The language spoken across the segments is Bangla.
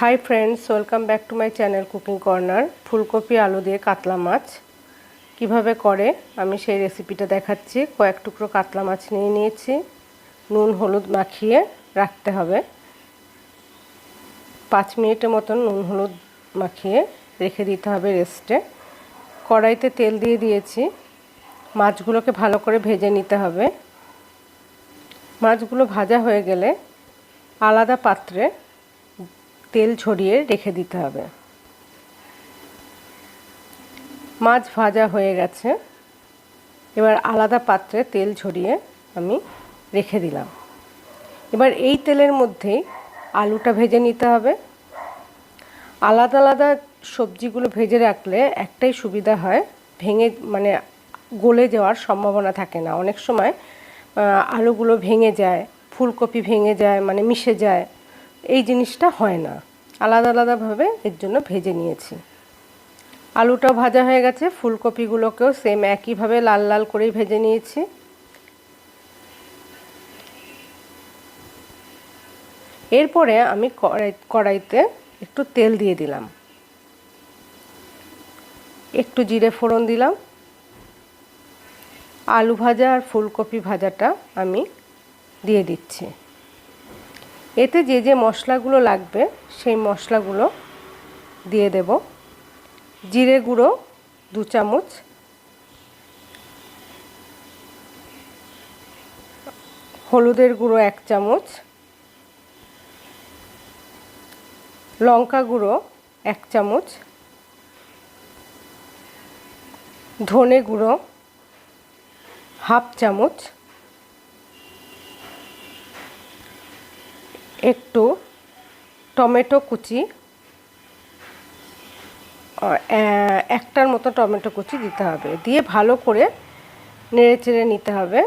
Hi friends, welcome back to my channel cooking corner. ফুলকপি আলু দিয়ে কাতলা মাছ কিভাবে করে আমি সেই রেসিপিটা দেখাচ্ছি। কয়েক টুকরো কাতলা মাছ নিয়ে নিয়েছি। নুন হলুদ মাখিয়ে রাখতে হবে। 5 মিনিটের মতন নুন হলুদ মাখিয়ে রেখে দিতে হবে রেস্টে। কড়াইতে তেল দিয়ে দিয়েছি। মাছগুলোকে ভালো করে ভেজে নিতে হবে। মাছগুলো ভাজা হয়ে গেলে আলাদা পাত্রে তেল ঝরিয়ে রেখে দিতে হবে। মাছ ভাজা হয়ে গেছে, এবার আলাদা পাত্রে তেল ঝরিয়ে আমি রেখে দিলাম। এবার এই তেলের মধ্যেই আলুটা ভেজে নিতে হবে। আলাদা আলাদা সবজিগুলো ভেজে রাখলে একটাই সুবিধা হয়, ভেঙে গলে যাওয়ার সম্ভাবনা থাকে না। অনেক সময় আলুগুলো ভেঙে যায়, ফুলকপি ভেঙে যায়, মিশে যায়। এই জিনিসটা হয় না, আলাদা আলাদাভাবে এর জন্য ভেজে নিয়েছি। আলুটাও ভাজা হয়ে গেছে, ফুলকপিগুলোকেও সেম একইভাবে লাল লাল করেই ভেজে নিয়েছি। এরপরে আমি কড়াইতে একটু তেল দিয়ে দিলাম, একটু জিরে ফোড়ন দিলাম। আলু ভাজা আর ফুলকপি ভাজাটা আমি দিয়ে দিচ্ছি। এতে যে যে মশলাগুলো লাগবে সেই মশলাগুলো দিয়ে দেব। জিরে গুঁড়ো 2 চামচ, হলুদের গুঁড়ো 1 চামচ, লঙ্কা গুঁড়ো 1 চামচ, ধনে গুঁড়ো 1/2 চামচ, একটু টমেটো কুচি, একটার মতো টমেটো কুচি দিতে হবে। দিয়ে ভালো করে নেড়ে চেড়ে নিতে হবে।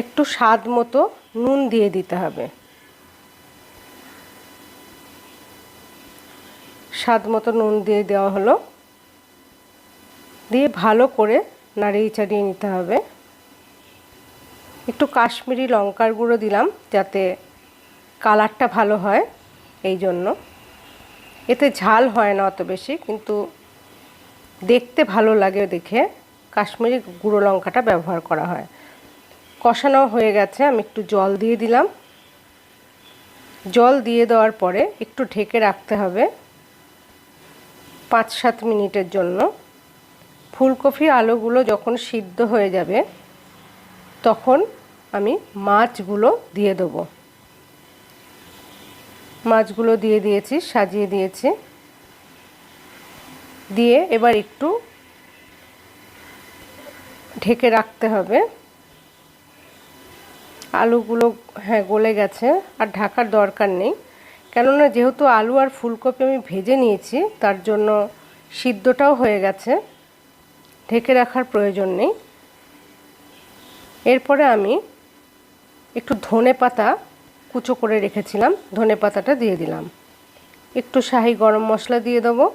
একটু স্বাদ মতো নুন দিয়ে দিতে হবে। স্বাদ মতো নুন দিয়ে দেওয়া হলো। দিয়ে ভালো করে নাড়িয়ে চাড়িয়ে নিতে হবে। একটু কাশ্মীরি লঙ্কার গুঁড়ো দিলাম যাতে কালারটা ভালো হয়, এই জন্য। এতে ঝাল হয় না অত বেশি, কিন্তু দেখতে ভালো লাগে দেখে কাশ্মীরি গুঁড়ো লঙ্কাটা ব্যবহার করা হয়। কষানো হয়ে গেছে, আমি একটু জল দিয়ে দিলাম। জল দিয়ে দেওয়ার পরে একটু ঢেকে রাখতে হবে 5-7 মিনিটের জন্য। ফুলকপি আলুগুলো যখন সিদ্ধ হয়ে যাবে তখন আমি মাছগুলো দিয়ে দেবো। মাছগুলো দিয়ে দিয়েছি, সাজিয়ে দিয়েছি। দিয়ে এবার একটু ঢেকে রাখতে হবে। আলুগুলো গলে গেছে, আর ঢাকার দরকার নেই, কেননা যেহেতু আলু আর ফুলকপি আমি ভেজে নিয়েছি তার জন্য সিদ্ধটাও হয়ে গেছে, ঢেকে রাখার প্রয়োজন নেই। এরপরে আমি একটু ধনে পাতা কুচো করে রেখেছিলাম, ধনে পাতাটা দিয়ে দিলাম। একটু শাহি গরম মশলা দিয়ে দেবো।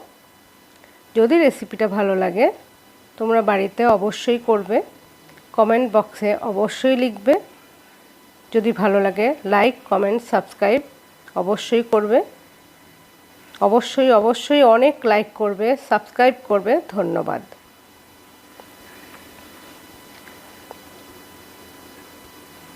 যদি রেসিপিটা ভালো লাগে তোমরা বাড়িতে অবশ্যই করবে, কমেন্ট বক্সে অবশ্যই লিখবে। যদি ভালো লাগে লাইক, কমেন্ট, সাবস্ক্রাইব অবশ্যই করবে। অবশ্যই অবশ্যই অনেক লাইক করবে, সাবস্ক্রাইব করবে। ধন্যবাদ।